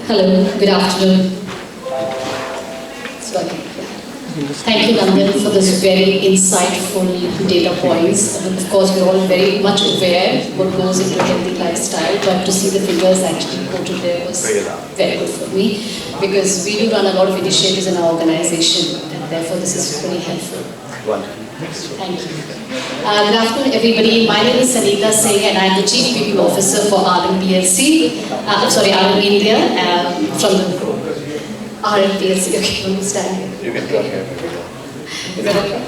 Hello, good afternoon. Sorry. Thank you, Nandan, for this very insightful data points. Of course, we're all very much aware what goes into a healthy lifestyle, but to see the figures actually quoted there was very good for me, because we do run a lot of initiatives in our organization, and therefore this is very helpful. Wonderful. Thank you. Good afternoon, everybody. My name is Sanita Singh, and I'm the Chief People Officer for RMPLC. RM India, from the RMPLC. Okay, let me stand here. You can come here. Is that okay?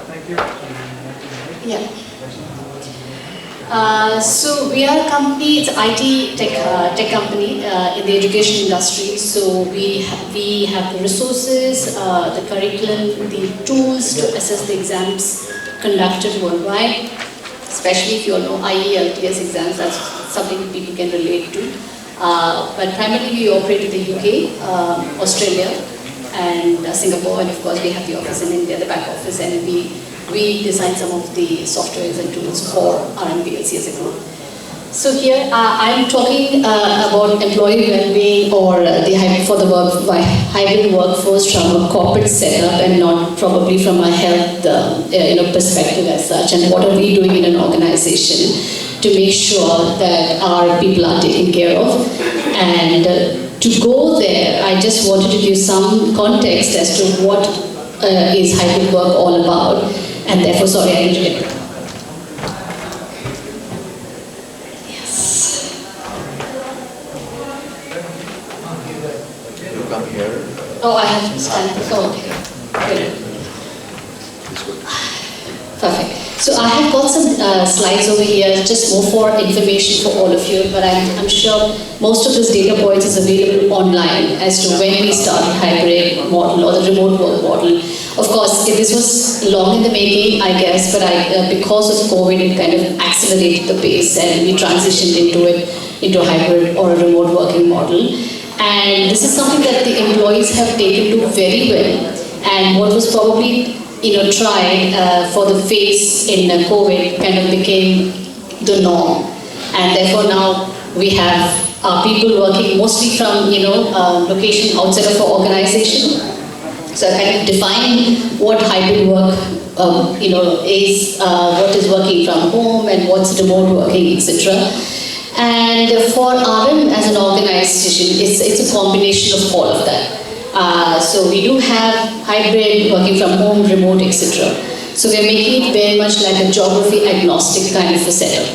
Thank you. Yeah. So we are a company, it's IT tech company in the education industry. So we have the resources, the curriculum, the tools to assess the exams conducted worldwide, especially if you all know IELTS exams, that's something people can relate to. But primarily we operate in the UK, Australia, and Singapore, and of course we have the office in India, the back office, and we design some of the softwares and tools for RMPLC as a group. So here I'm talking about employee well-being, or the hybrid workforce from a corporate setup, and not probably from a health perspective as such. And what are we doing in an organization to make sure that our people are taken care of? And to go there, I just wanted to give some context as to what is hybrid work all about, and therefore, sorry, I need to get You come here. Oh, I have to stand. Oh, okay. Good. Perfect. So I have got some slides over here, just more for information for all of you, but I'm sure most of this data points is available online as to when we started hybrid model or the remote work model. Of course, this was long in the making, I guess, but because of COVID, it kind of accelerated the pace, and we transitioned into a hybrid or a remote working model. And this is something that the employees have taken to very well. And what was probably tried for the phase in COVID kind of became the norm. And therefore now we have our people working mostly from location outside of our organization. So kind of define what hybrid work is, what is working from home and what's remote working, etc. And for RM as an organization, it's a combination of all of that. So we do have hybrid, working from home, remote, etc. So we're making it very much like a geography agnostic kind of a setup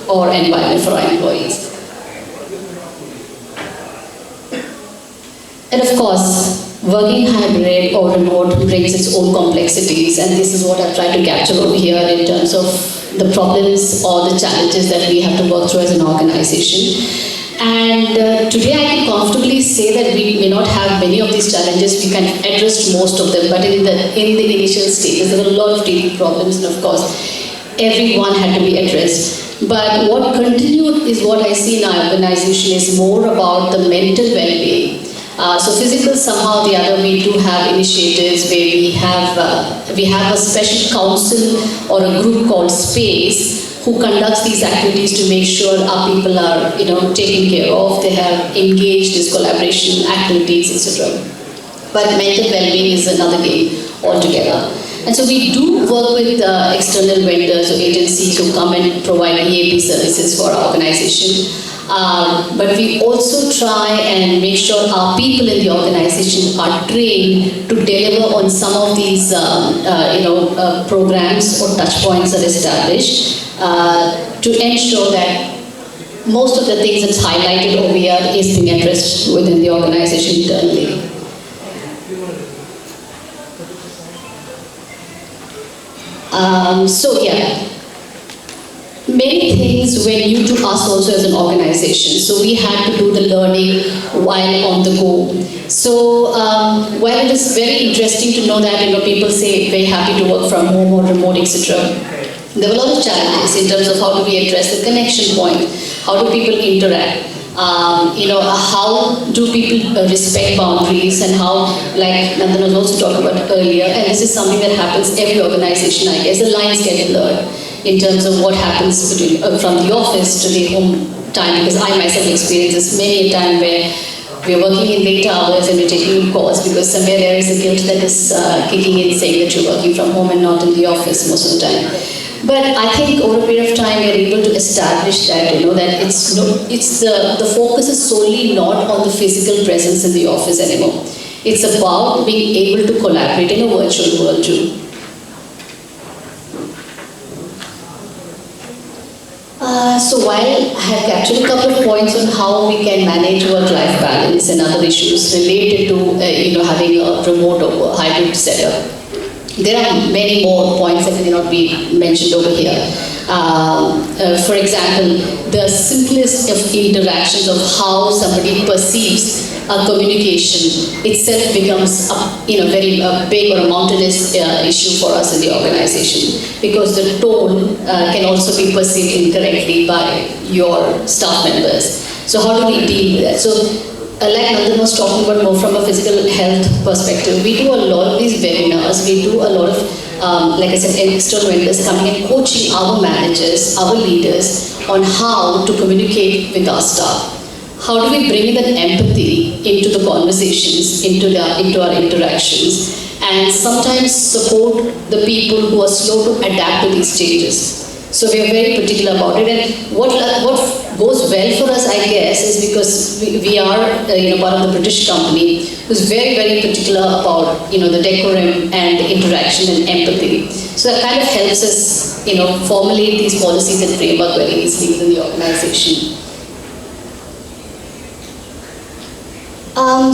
or environment for our employees. And of course, working hybrid or remote brings its own complexities, and this is what I've tried to capture over here in terms of the problems or the challenges that we have to work through as an organization. And today I can comfortably say that we may not have many of these challenges. We can address most of them, but in the initial stages there were a lot of teething problems, and of course everyone had to be addressed. But what continued is what I see in our organization is more about the mental well-being. So physical, somehow or the other, we do have initiatives where we have a special council or a group called Space who conducts these activities to make sure our people are taken care of. They have engaged in collaboration activities, etc. But mental well-being is another game altogether. And so we do work with external vendors or agencies who come and provide EAP services for our organization. But we also try and make sure our people in the organization are trained to deliver on some of these programs or touch points that are established to ensure that most of the things that's highlighted over here is being addressed within the organization internally. Many things were new to us also as an organization, so we had to do the learning while on the go. So while it is very interesting to know that people say very happy to work from home or remote, etc., there were a lot of challenges in terms of how do we address the connection point, how do people interact, how do people respect boundaries, and how, like Nandan was also talking about earlier, and this is something that happens every organization, I guess, the lines get blurred in terms of what happens between, from the office to the home time, because I myself experience this many a time where we're working in late hours and we're taking in calls because somewhere there is a guilt that is kicking in saying that you're working from home and not in the office most of the time. But I think over a period of time we are able to establish that, that the focus is solely not on the physical presence in the office anymore. It's about being able to collaborate in a virtual world too. So while I have captured a couple of points on how we can manage work-life balance and other issues related to having a remote or hybrid setup, there are many more points that may not be mentioned over here. For example, the simplest of interactions of how somebody perceives a communication itself becomes a very big or a mountainous issue for us in the organization, because the tone can also be perceived incorrectly by your staff members. So how do we deal with that? So like Nandan was talking about more from a physical health perspective, we do a lot of these webinars, we do a lot of, like I said, external vendors coming and coaching our managers, our leaders on how to communicate with our staff. How do we bring in that empathy into the conversations, into our interactions, and sometimes support the people who are slow to adapt to these changes. So we are very particular about it, and what goes well for us, I guess, is because we are part of the British company who's very, very particular about the decorum and the interaction and empathy. So that kind of helps us formulate these policies and framework very easily within the organization.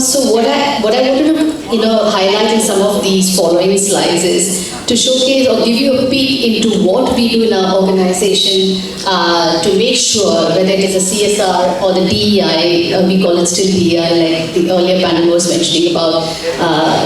So what I wanted to highlight in some of these following slides is to showcase or give you a peek into what we do in our organization to make sure whether it is a CSR or the DEI, we call it still DEI, like the earlier panel was mentioning about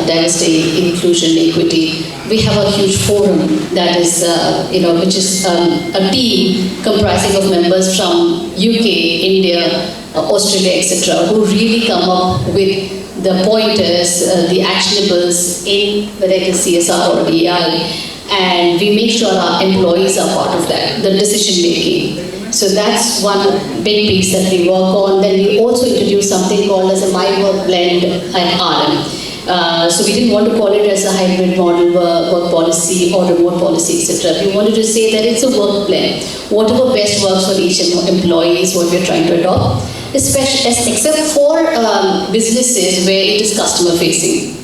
diversity, inclusion, equity. We have a huge forum that is, which is a team comprising of members from UK, India, Australia, etc., who really come up with the pointers, the actionables in whether it is CSR or DEI, and we make sure our employees are part of that, the decision making. So that's one big piece that we work on. Then we also introduce something called as a My Work Blend at RM. So we didn't want to call it as a hybrid model work policy or remote policy, etc. We wanted to say that it's a work blend. Whatever best works for each employee is what we're trying to adopt, except for businesses where it is customer facing.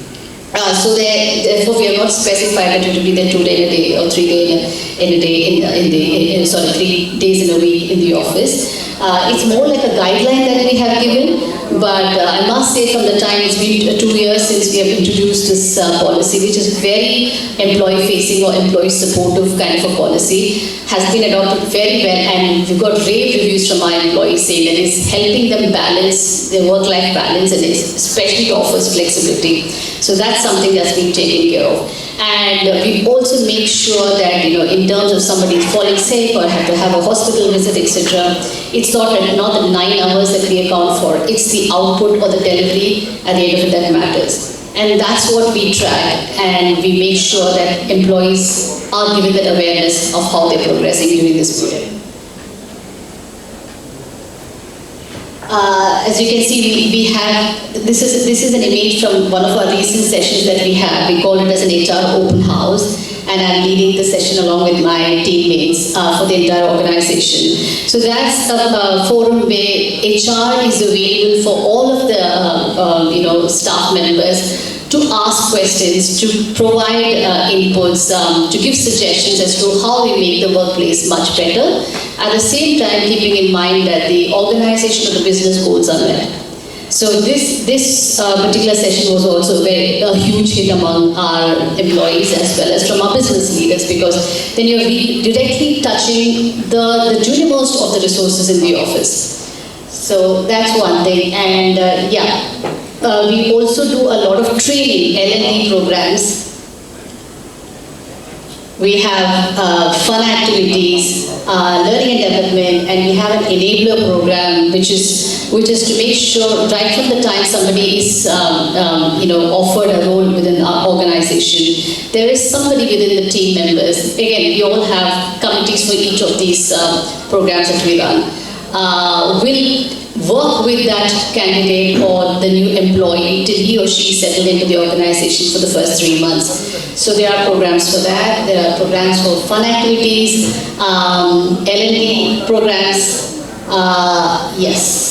So therefore we have not specified that it will be there 2 days in a day or 3 days in a day, 3 days in a week in the office. It's more like a guideline that we have given, but I must say from the time it's been 2 years since we have introduced this policy, which is very employee facing or employee supportive kind of a policy, has been adopted very well, and we've got rave reviews from our employees saying that it's helping them balance their work-life balance, and especially offers flexibility. So that's something that's been taken care of. And we also make sure that in terms of somebody falling sick or have to have a hospital visit, etc., it's not the 9 hours that we account for. It's the output or the delivery at the end of it that matters. And that's what we track, and we make sure that employees are given that awareness of how they're progressing during this period. As you can see, we have, this is an image from one of our recent sessions that we have. We call it as an HR open house, and I'm leading the session along with my teammates for the entire organization. So that's a forum where HR is available for all of the staff members to ask questions, to provide inputs, to give suggestions as to how we make the workplace much better, at the same time keeping in mind that the organization of the business goals are met. So this particular session was also a huge hit among our employees as well as from our business leaders, because then you're directly touching the junior most of the resources in the office. So that's one thing, and we also do a lot of training, L&D programs. We have fun activities, learning and development, and we have an enabler program, which is to make sure right from the time somebody is offered a role within our organization, there is somebody within the team members. Again, we all have committees for each of these programs that we run. will work with that candidate or the new employee till he or she settle into the organization for the first 3 months. So there are programs for that. There are programs for fun activities, L&D programs. Yes.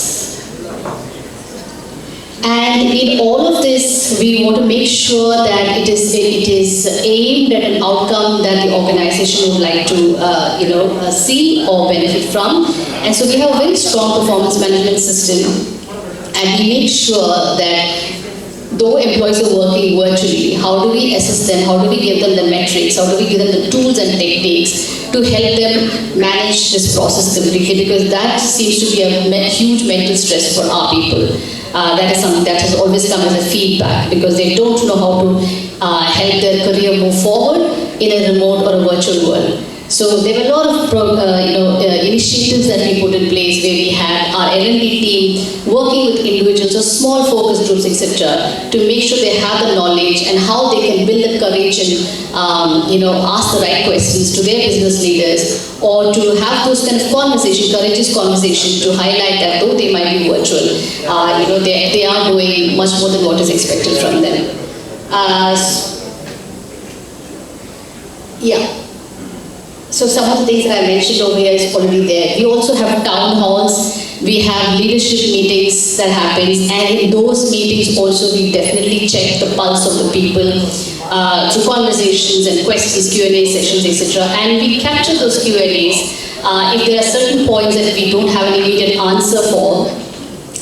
And in all of this, we want to make sure that it is aimed at an outcome that the organization would like to see or benefit from. And so we have a very strong performance management system, and we make sure that though employees are working virtually, how do we assist them? How do we give them the metrics? How do we give them the tools and techniques to help them manage this process completely? Because that seems to be a huge mental stress for our people. That is something that has always come as a feedback, because they don't know how to help their career move forward in a remote or a virtual world. So there were a lot of initiatives that we put in place, where we had our L&D team working with individuals or small focus groups, etc., to make sure they have the knowledge and how they can build the courage and ask the right questions to their business leaders, or to have those kind of courageous conversation to highlight that though they might be virtual, they are doing much more than what is expected from them. So some of the things that I mentioned over here is already there. We also have town halls, we have leadership meetings that happens, and in those meetings also we definitely check the pulse of the people through conversations and questions, Q&A sessions, etc. And we capture those Q&As. If there are certain points that we don't have an immediate answer for,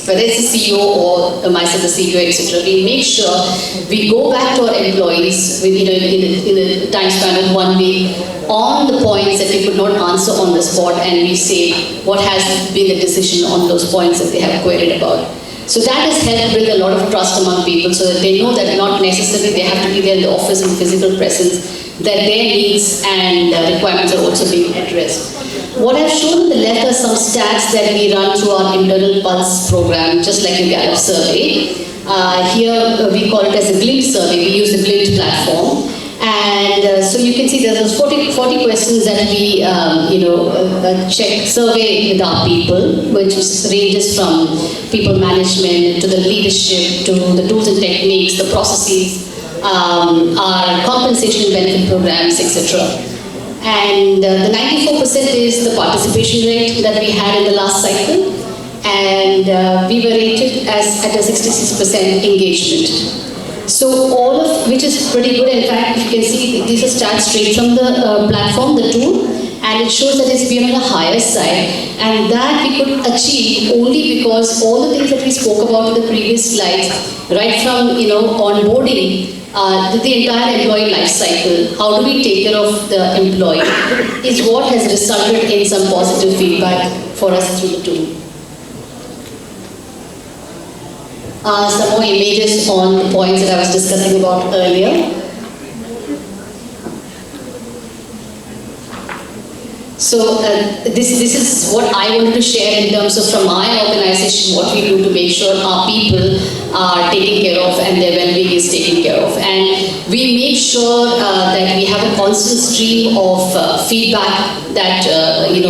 whether it's the CEO or myself, the CEO, etc., we make sure we go back to our employees in a time span of 1 week on the points that we could not answer on the spot, and we say what has been the decision on those points that they have queried about. So that has helped build a lot of trust among people, so that they know that not necessarily they have to be there in the office in physical presence, that their needs and requirements are also being addressed. What I've shown on the left are some stats that we run through our internal Pulse program, just like the Gallup survey. Here we call it as a Glint survey. We use the Glint platform. And so you can see there's 40 questions that we survey with our people, which ranges from people management to the leadership to the tools and techniques, the processes, our compensation and benefit programs, etc. And the 94% is the participation rate that we had in the last cycle, and we were rated as at a 66% engagement. So all of which is pretty good. In fact, if you can see, these are stats straight from the platform, the tool, and it shows that it's been on the higher side, and that we could achieve only because all the things that we spoke about in the previous slides, right from onboarding, the entire employee life cycle, how do we take care of the employee, is what has resulted in some positive feedback for us through the tool. Some more images on the points that I was discussing about earlier. So this is what I wanted to share in terms of from my organization, what we do to make sure our people are taken care of and their well-being is taken care of. And we make sure that we have a constant stream of feedback that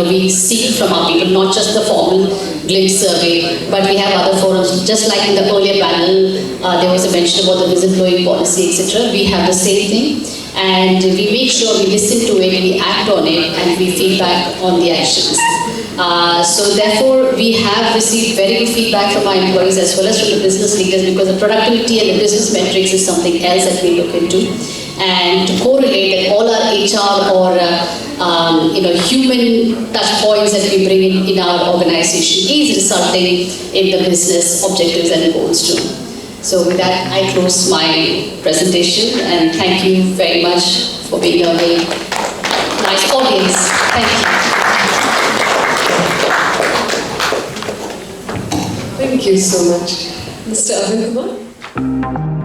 we seek from our people, not just the formal Glint survey, but we have other forums. Just like in the earlier panel, there was a mention about the whistleblowing policy, etc. We have the same thing. And we make sure we listen to it, we act on it, and we feedback on the actions. So therefore, we have received very good feedback from our employees as well as from the business leaders, because the productivity and the business metrics is something else that we look into. And to correlate that all our HR or human touch points that we bring in our organization is resulting in the business objectives and goals too. So with that, I close my presentation, and thank you very much for being a very nice audience. Thank you. Thank you so much, Mr. Arvind Kumar.